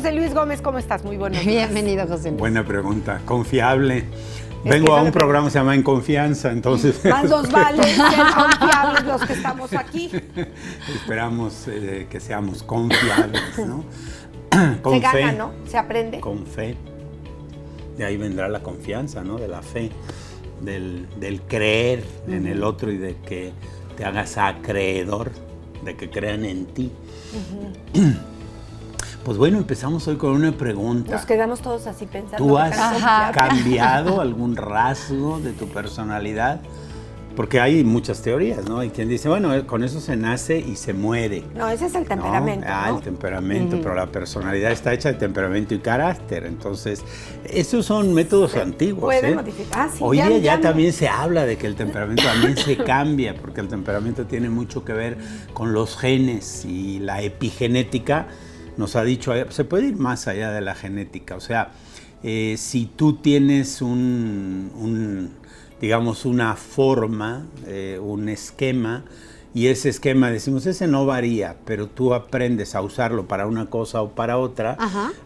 José Luis Gómez, ¿cómo estás? Muy buenos días. Bienvenido, José Luis. Buena pregunta. Confiable. Vengo a un programa que se llama En Confianza, entonces... Más nos vale ser confiables los que estamos aquí. Esperamos que seamos confiables, ¿no? Con se fe, gana, ¿no? Se aprende. Con fe. De ahí vendrá la confianza, ¿no? De la fe, del creer en el otro y de que te hagas acreedor, de que crean en ti. Pues bueno, empezamos hoy con una pregunta. Nos quedamos todos así pensando. ¿Tú has cambiado algún rasgo de tu personalidad? Porque hay muchas teorías, ¿no? Hay quien dice, bueno, con eso se nace y se muere. No, ese es el temperamento, ¿no? El temperamento, pero la personalidad está hecha de temperamento y carácter. Entonces, esos son métodos antiguos. Puede modificar. Sí, hoy día ya también se habla de que el temperamento también se cambia, porque el temperamento tiene mucho que ver con los genes y la epigenética. Nos ha dicho, se puede ir más allá de la genética, o sea, si tú tienes digamos, una forma, un esquema, y ese esquema, decimos, ese no varía, pero tú aprendes a usarlo para una cosa o para otra,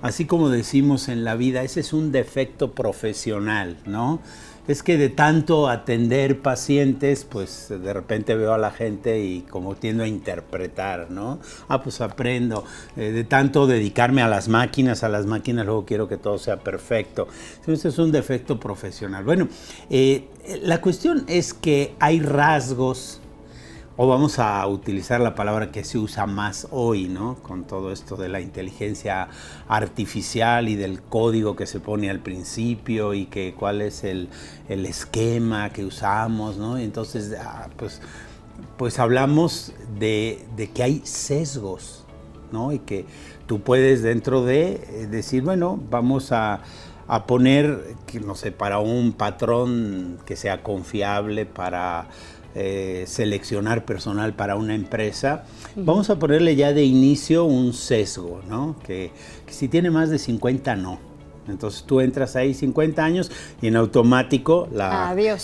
así como decimos en la vida, ese es un defecto profesional, ¿no? Es que de tanto atender pacientes, pues de repente veo a la gente y como tiendo a interpretar, ¿no? Pues aprendo. De tanto dedicarme a las máquinas, luego quiero que todo sea perfecto. Entonces es un defecto profesional. Bueno, la cuestión es que hay rasgos, o vamos a utilizar la palabra que se usa más hoy, ¿no? Con todo esto de la inteligencia artificial y del código que se pone al principio y que cuál es el esquema que usamos, ¿no? Y entonces, pues hablamos de que hay sesgos, ¿no? Y que tú puedes dentro de decir, bueno, vamos a poner, no sé, para un patrón que sea confiable, para seleccionar personal para una empresa, vamos a ponerle ya de inicio un sesgo, ¿no? Que si tiene más de 50, no. Entonces tú entras ahí 50 años y en automático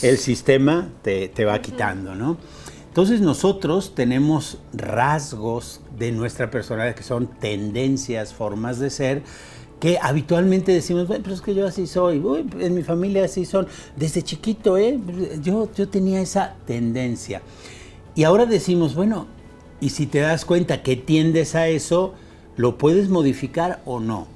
el sistema te va quitando, ¿no? Entonces nosotros tenemos rasgos de nuestra personalidad que son tendencias, formas de ser, que habitualmente decimos, bueno, pero es que yo así soy, en mi familia así son, desde chiquito, yo tenía esa tendencia. Y ahora decimos, bueno, y si te das cuenta que tiendes a eso, ¿lo puedes modificar o no?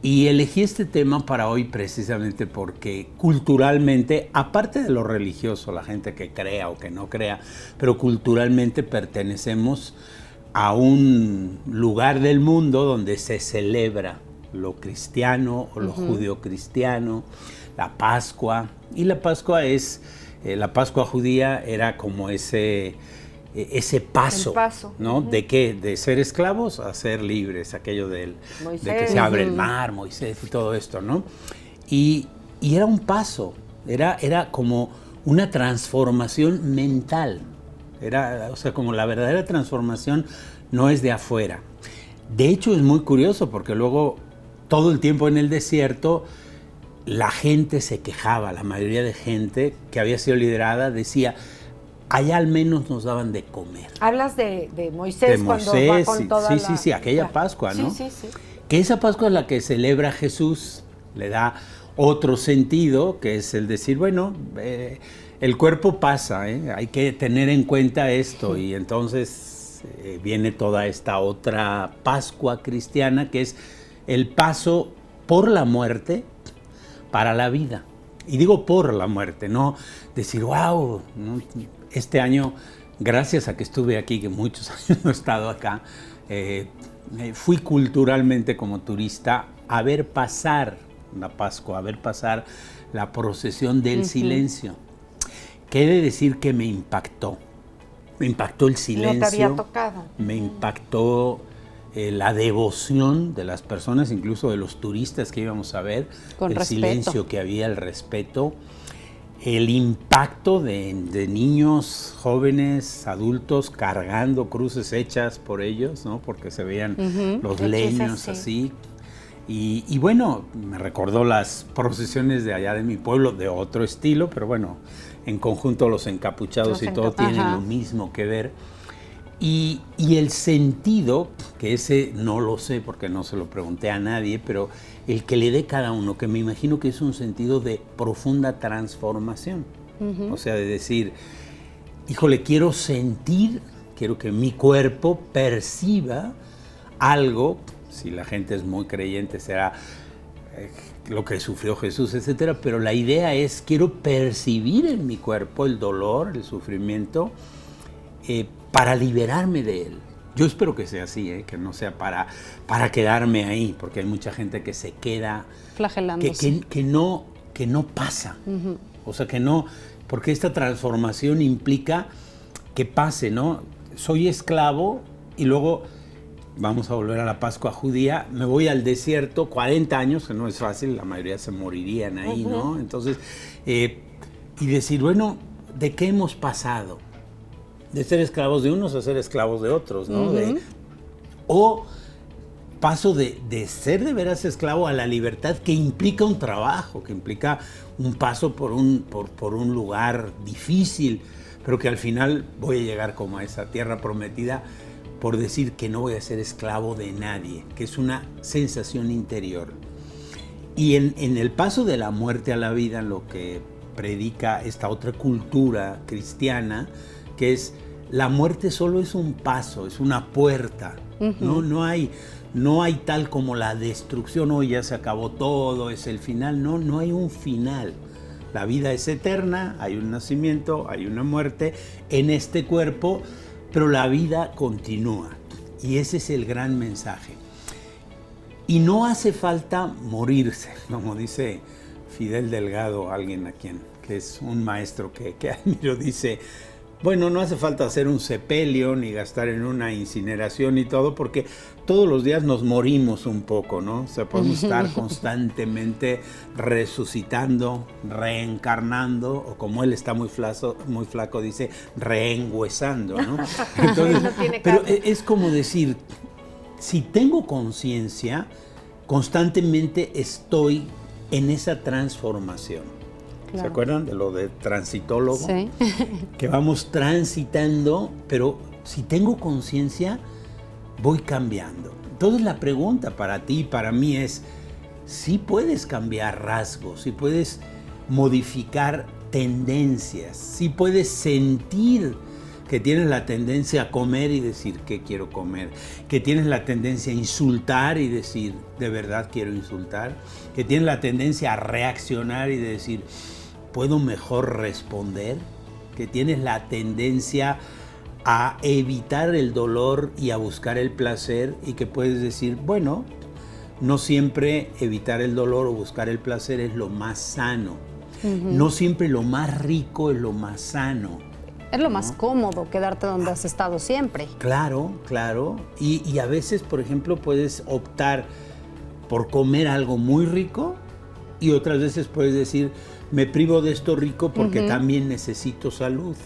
Y elegí este tema para hoy precisamente porque culturalmente, aparte de lo religioso, la gente que crea o que no crea, pero culturalmente pertenecemos a un lugar del mundo donde se celebra lo cristiano o lo judio-cristiano, la Pascua. Y la Pascua la Pascua judía era como ese paso, ¿no? ¿De qué? De ser esclavos a ser libres, aquello de que se abre el mar, Moisés y todo esto, ¿no? Y era un paso, era como una transformación mental. O sea, como la verdadera transformación no es de afuera. De hecho, es muy curioso porque luego todo el tiempo en el desierto la gente se quejaba, la mayoría de gente que había sido liderada decía, allá al menos nos daban de comer. Hablas de Moisés, cuando va con toda sí, aquella Pascua, ¿no? Sí. Que esa Pascua es la que celebra Jesús, le da otro sentido, que es el decir, bueno, el cuerpo pasa, hay que tener en cuenta esto, y entonces viene toda esta otra Pascua cristiana, que es el paso por la muerte para la vida. Y digo por la muerte, no decir, wow, ¿no? Este año, gracias a que estuve aquí, que muchos años no he estado acá, fui culturalmente como turista a ver pasar la Pascua, a ver pasar la procesión del silencio. Que he de decir que me impactó. Me impactó el silencio. No te había tocado. Me impactó la devoción de las personas, incluso de los turistas que íbamos a ver. Con el respeto. Silencio que había, el respeto. El impacto de niños, jóvenes, adultos cargando cruces hechas por ellos, ¿no? Porque se veían los leños así. Y bueno, me recordó las procesiones de allá de mi pueblo, de otro estilo, pero bueno, en conjunto los encapuchados y todo tienen lo mismo que ver. Y el sentido, que ese no lo sé porque no se lo pregunté a nadie, pero el que le dé cada uno, que me imagino que es un sentido de profunda transformación. O sea, de decir, híjole, quiero sentir, quiero que mi cuerpo perciba algo, si la gente es muy creyente será lo que sufrió Jesús, etcétera, pero la idea es, quiero percibir en mi cuerpo el dolor, el sufrimiento, para liberarme de él. Yo espero que sea así, que no sea para quedarme ahí, porque hay mucha gente que se queda flagelándose. Que no pasa. O sea, que no, porque esta transformación implica que pase, ¿no? Soy esclavo y luego vamos a volver a la Pascua judía, me voy al desierto, 40 años, que no es fácil, la mayoría se morirían ahí, ¿no? Entonces, y decir, bueno, ¿de qué hemos pasado? De ser esclavos de unos a ser esclavos de otros, ¿no? O paso de ser de veras esclavo a la libertad, que implica un trabajo, que implica un paso por un lugar difícil, pero que al final voy a llegar como a esa tierra prometida por decir que no voy a ser esclavo de nadie, que es una sensación interior. Y en el paso de la muerte a la vida, lo que predica esta otra cultura cristiana, que es la muerte solo es un paso, es una puerta. No hay tal como la destrucción, hoy ya se acabó todo, es el final. No hay un final. La vida es eterna, hay un nacimiento, hay una muerte en este cuerpo, pero la vida continúa. Y ese es el gran mensaje. Y no hace falta morirse, como dice Fidel Delgado, alguien que es un maestro que admiro, dice, bueno, no hace falta hacer un sepelio ni gastar en una incineración y todo, porque todos los días nos morimos un poco, ¿no? O sea, podemos estar constantemente resucitando, reencarnando, o como él está muy flaco dice, reengüesando, ¿no? Entonces, pero es como decir, si tengo conciencia, constantemente estoy en esa transformación. Claro. ¿Se acuerdan de lo de transitólogo? Sí. Que vamos transitando, pero si tengo conciencia, voy cambiando. Entonces la pregunta para ti y para mí es, si puedes cambiar rasgos, si puedes modificar tendencias, si puedes sentir que tienes la tendencia a comer y decir, ¿qué quiero comer? Que tienes la tendencia a insultar y decir, ¿de verdad quiero insultar? Que tienes la tendencia a reaccionar y decir, ¿puedo mejor responder? Que tienes la tendencia a evitar el dolor y a buscar el placer, y que puedes decir, bueno, no siempre evitar el dolor o buscar el placer es lo más sano. No siempre lo más rico es lo más sano. Es lo más cómodo quedarte donde has estado siempre. Claro, claro. Y a veces, por ejemplo, puedes optar por comer algo muy rico, y otras veces puedes decir, me privo de esto rico porque también necesito salud.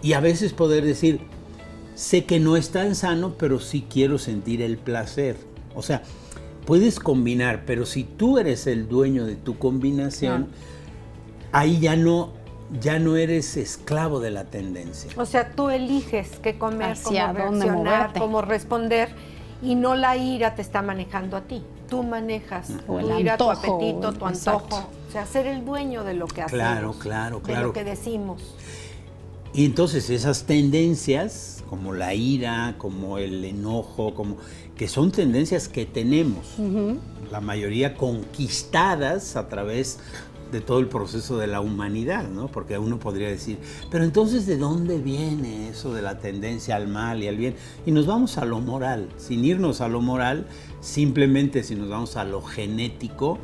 Y a veces poder decir, sé que no es tan sano, pero sí quiero sentir el placer. O sea, puedes combinar, pero si tú eres el dueño de tu combinación, ahí ya no eres esclavo de la tendencia. O sea, tú eliges qué comer, cómo dónde reaccionar, moverte, cómo responder, y no la ira te está manejando a ti. Tú manejas tu ira, tu apetito, tu antojo. O sea, ser el dueño de lo que hacemos. Claro. De lo que decimos. Y entonces esas tendencias, como la ira, como el enojo, que son tendencias que tenemos, la mayoría conquistadas a través de todo el proceso de la humanidad, ¿no? Porque uno podría decir, pero entonces, ¿de dónde viene eso de la tendencia al mal y al bien? Y nos vamos a lo moral. Sin irnos a lo moral, simplemente si nos vamos a lo genético,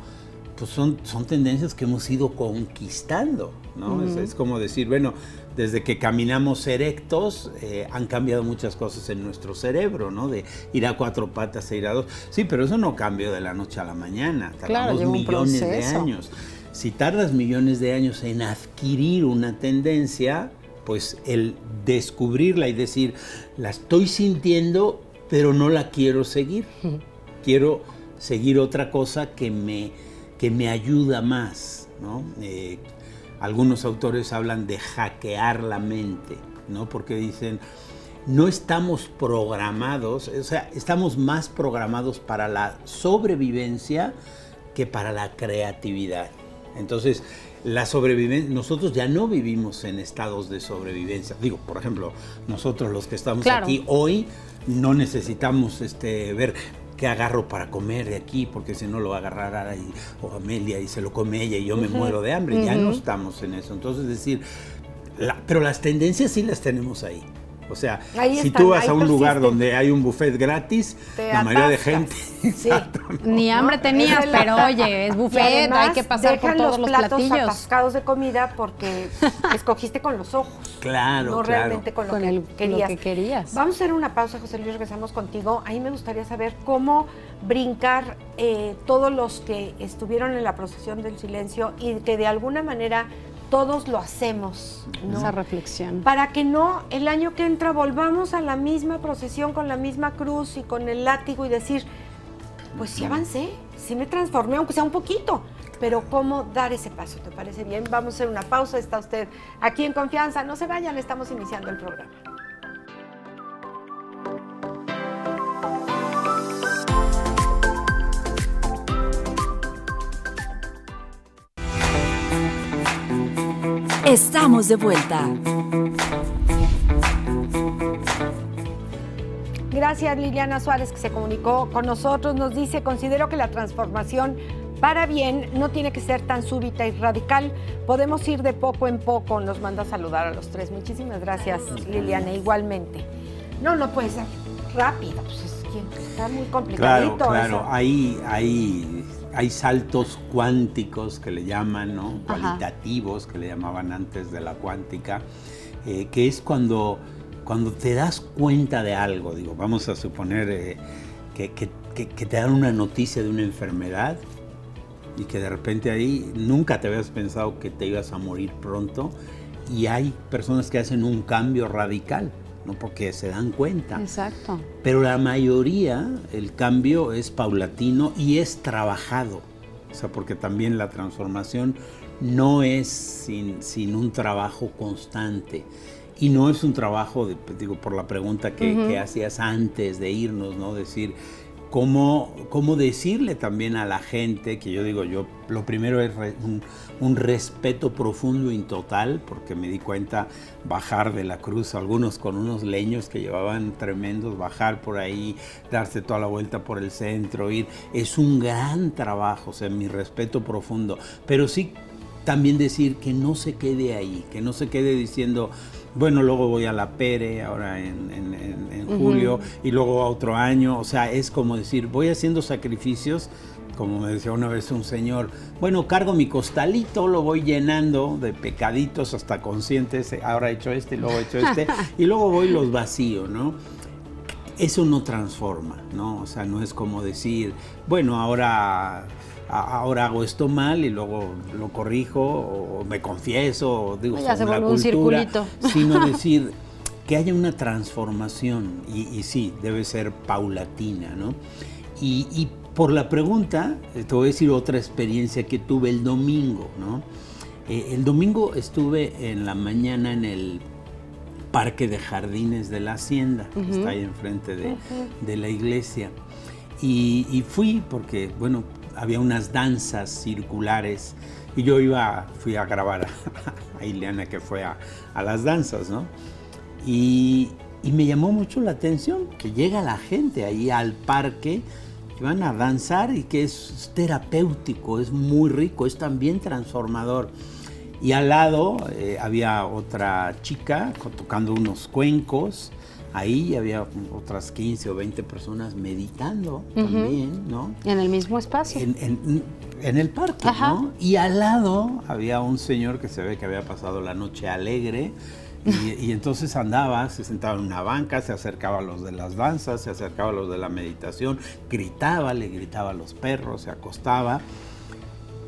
pues son tendencias que hemos ido conquistando, ¿no? Es como decir, bueno, desde que caminamos erectos, han cambiado muchas cosas en nuestro cerebro, ¿no? De ir a 4 patas a ir a 2. Sí, pero eso no cambió de la noche a la mañana. Tardamos millones de años. Si tardas millones de años en adquirir una tendencia, pues el descubrirla y decir, la estoy sintiendo, pero no la quiero seguir. Quiero seguir otra cosa que me ayuda más, ¿no? Algunos autores hablan de hackear la mente, ¿no? Porque dicen, no estamos programados, o sea, estamos más programados para la sobrevivencia que para la creatividad. Entonces, la sobrevivencia, nosotros ya no vivimos en estados de sobrevivencia. Digo, por ejemplo, nosotros los que estamos aquí hoy no necesitamos ver qué agarro para comer de aquí, porque si no lo va a agarrar Ara o Amelia y se lo come ella y yo me muero de hambre. Ya no estamos en eso. Entonces, es decir, pero las tendencias sí las tenemos ahí. O sea, si tú vas a un lugar donde hay un buffet gratis, la mayoría de gente... Sí. Ni hambre tenías, pero oye, es buffet, hay que pasar por todos los platillos. Dejan los platos atascados de comida porque escogiste con los ojos. Claro, no realmente con lo que querías. Vamos a hacer una pausa, José Luis, regresamos contigo. Ahí me gustaría saber cómo brincar todos los que estuvieron en la procesión del silencio y que de alguna manera todos lo hacemos, ¿no? Esa reflexión. Para que no el año que entra volvamos a la misma procesión con la misma cruz y con el látigo y decir, pues sí avancé, sí me transformé, aunque sea un poquito, pero ¿cómo dar ese paso? ¿Te parece bien? Vamos a hacer una pausa, está usted aquí en Confianza, no se vayan, estamos iniciando el programa. Estamos de vuelta. Gracias, Liliana Suárez, que se comunicó con nosotros. Nos dice, considero que la transformación para bien no tiene que ser tan súbita y radical. Podemos ir de poco en poco. Nos manda a saludar a los tres. Muchísimas gracias, Liliana. Igualmente. No puede ser rápida. Pues es que está muy complicadito. Claro. Eso. Hay saltos cuánticos que le llaman, ¿no? Cualitativos, que le llamaban antes de la cuántica, que es cuando te das cuenta de algo. Digo, vamos a suponer que te dan una noticia de una enfermedad y que de repente ahí nunca te habías pensado que te ibas a morir pronto, y hay personas que hacen un cambio radical, ¿no? Porque se dan cuenta. Exacto. Pero la mayoría, el cambio es paulatino y es trabajado. O sea, porque también la transformación no es sin un trabajo constante. Y no es un trabajo, por la pregunta que hacías antes de irnos, ¿no? Decir, ¿cómo decirle también a la gente, que yo lo primero es un respeto profundo y total, porque me di cuenta, bajar de la cruz, algunos con unos leños que llevaban tremendos, bajar por ahí, darse toda la vuelta por el centro, ir, es un gran trabajo, o sea, mi respeto profundo, pero sí también decir que no se quede ahí, que no se quede diciendo, bueno, luego voy a la Pere, ahora en julio, y luego a otro año. O sea, es como decir, voy haciendo sacrificios, como me decía una vez un señor, bueno, cargo mi costalito, lo voy llenando de pecaditos hasta conscientes, ahora he hecho luego he hecho y luego voy los vacío, ¿no? Eso no transforma, ¿no? O sea, no es como decir, bueno, ahora hago esto mal y luego lo corrijo o me confieso, o digo, ya se vuelve la cultura, un circulito. sino decir que haya una transformación y sí, debe ser paulatina, ¿no? Y por la pregunta, te voy a decir otra experiencia que tuve el domingo, ¿no? El domingo estuve en la mañana en el Parque de Jardines de la Hacienda, que está ahí enfrente de la iglesia, y fui porque, bueno, había unas danzas circulares y yo fui a grabar a Ileana, que fue a las danzas, ¿no? Y me llamó mucho la atención que llega la gente ahí al parque, que van a danzar y que es terapéutico, es muy rico, es también transformador. Y al lado había otra chica tocando unos cuencos. Ahí había otras 15 o 20 personas meditando también, ¿no? En el mismo espacio. En el parque, ¿no? Y al lado había un señor que se ve que había pasado la noche alegre y entonces se sentaba en una banca, se acercaba a los de las danzas, se acercaba a los de la meditación, le gritaba a los perros, se acostaba.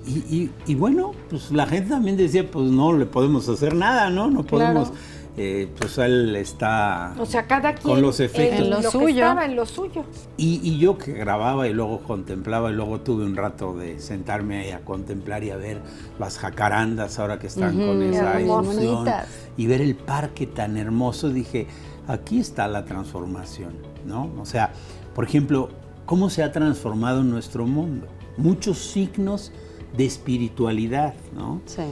Y bueno, pues la gente también decía, pues no le podemos hacer nada, ¿no? No podemos... Claro. Pues él está, o sea, cada quien con los efectos. En lo suyo. Estaba en lo suyo. Y yo que grababa y luego contemplaba, y luego tuve un rato de sentarme ahí a contemplar y a ver las jacarandas ahora que están con esa emoción. Y ver el parque tan hermoso, dije, aquí está la transformación, ¿no? O sea, por ejemplo, ¿cómo se ha transformado nuestro mundo? Muchos signos de espiritualidad, ¿no? Sí.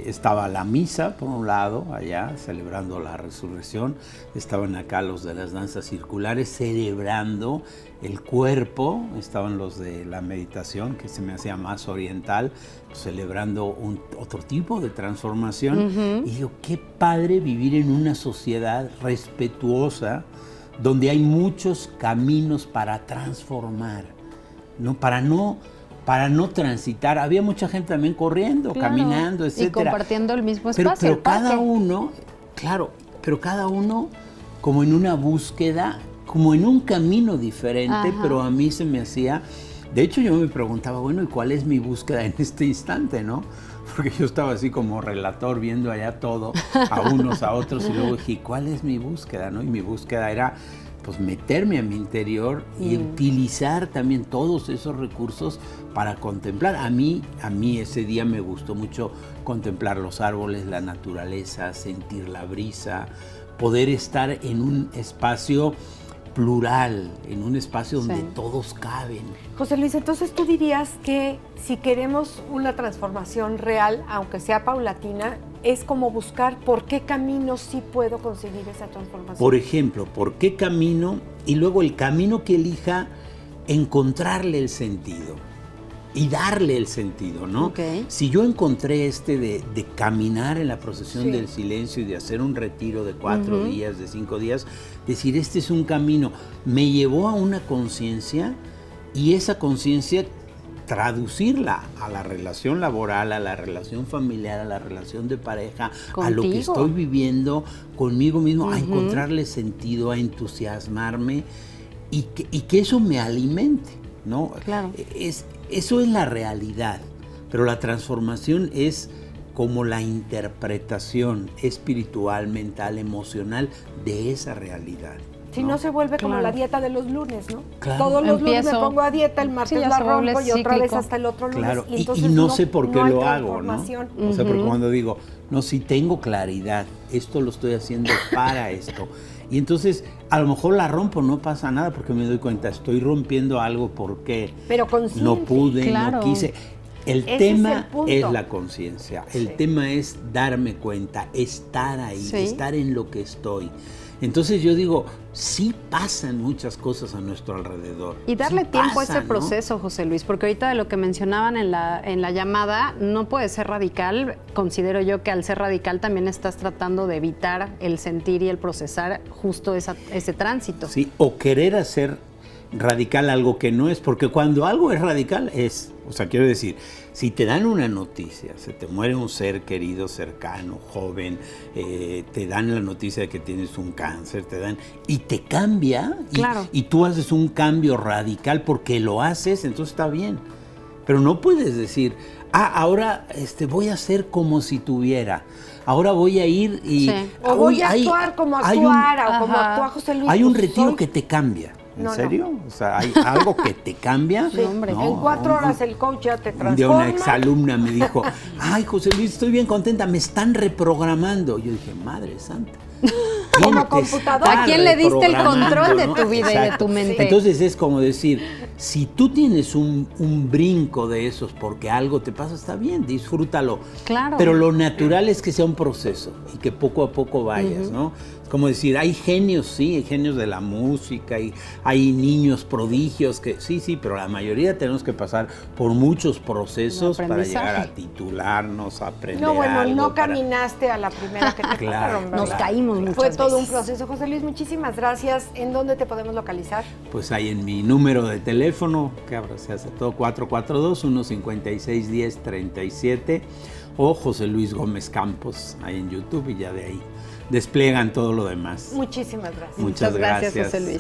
Estaba la misa, por un lado, allá, celebrando la resurrección. Estaban acá los de las danzas circulares, celebrando el cuerpo. Estaban los de la meditación, que se me hacía más oriental, celebrando otro tipo de transformación. Y digo, qué padre vivir en una sociedad respetuosa, donde hay muchos caminos para transformar, ¿no? Para no transitar. Había mucha gente también corriendo, caminando, etcétera. Y compartiendo el mismo espacio. Pero cada uno, pero cada uno como en una búsqueda, como en un camino diferente, pero a mí se me hacía... De hecho, yo me preguntaba, bueno, ¿y cuál es mi búsqueda en este instante, no? Porque yo estaba así como relator viendo allá todo, a unos, a otros, y luego dije, ¿cuál es mi búsqueda, no? Y mi búsqueda era pues meterme a mi interior y utilizar también todos esos recursos para contemplar. A mí ese día me gustó mucho contemplar los árboles, la naturaleza, sentir la brisa, poder estar en un espacio plural, en un espacio donde todos caben. José Luis, entonces tú dirías que si queremos una transformación real, aunque sea paulatina, es como buscar por qué camino sí puedo conseguir esa transformación. Por ejemplo, por qué camino, y luego el camino que elija, encontrarle el sentido y darle el sentido, ¿no? Si yo encontré de caminar en la procesión del silencio y de hacer un retiro de 4 días, de 5 días, decir, este es un camino, me llevó a una conciencia, y esa conciencia traducirla a la relación laboral, a la relación familiar, a la relación de pareja, a lo que estoy viviendo conmigo mismo, a encontrarle sentido, a entusiasmarme, y que eso me alimente, ¿no? Claro. Eso es la realidad, pero la transformación es como la interpretación espiritual, mental, emocional de esa realidad. Si no se vuelve como la dieta de los lunes, ¿no? Claro. Todos los lunes me pongo a dieta, el martes la rompo y otra vez hasta el otro lunes. Claro, y entonces y no sé por qué lo hago, ¿no? O sea, porque cuando digo, no, si tengo claridad, esto lo estoy haciendo para esto. Y entonces, a lo mejor la rompo, no pasa nada, porque me doy cuenta, estoy rompiendo algo porque no pude, no quise. El tema es la conciencia, el tema es darme cuenta, estar ahí, estar en lo que estoy. Entonces yo digo, sí pasan muchas cosas a nuestro alrededor. Y darle tiempo a ese proceso, ¿no? José Luis, porque ahorita de lo que mencionaban en la llamada, no puede ser radical. Considero yo que al ser radical también estás tratando de evitar el sentir y el procesar justo ese tránsito. Sí, o querer hacer radical algo que no es, porque cuando algo es radical es, o sea, quiero decir, si te dan una noticia, se te muere un ser querido, cercano, joven, te dan la noticia de que tienes un cáncer, y te cambia, y tú haces un cambio radical porque lo haces, entonces está bien. Pero no puedes decir, ahora voy a hacer como si tuviera. Ahora voy a ir y... O voy a actuar como actuara, o como actúa José Luis. Hay un retiro que te cambia. ¿En serio? O sea, ¿hay algo que te cambia? Sí, hombre. No, en 4 horas el coach ya te transforma. Un día una exalumna me dijo, ay, José Luis, estoy bien contenta, me están reprogramando. Yo dije, madre santa. Como computadora. ¿A quién le diste el control de tu vida y de tu mente? Entonces es como decir, si tú tienes un brinco de esos porque algo te pasa, está bien, disfrútalo. Claro. Pero lo natural es que sea un proceso y que poco a poco vayas, ¿no? Como decir, hay genios, sí, hay genios de la música, y hay niños prodigios que sí, pero la mayoría tenemos que pasar por muchos procesos para llegar a titularnos, a aprender algo. No, bueno, no caminaste a la primera que te pasaron, ¿verdad? Nos caímos muchas Fue todo veces. un proceso. José Luis, muchísimas gracias. ¿En dónde te podemos localizar? Pues ahí en mi número de teléfono, que ahora se hace todo, 442-156-1037, o José Luis Gómez Campos, ahí en YouTube, y ya de ahí despliegan todo lo demás. Muchísimas gracias. Muchas gracias, José Luis.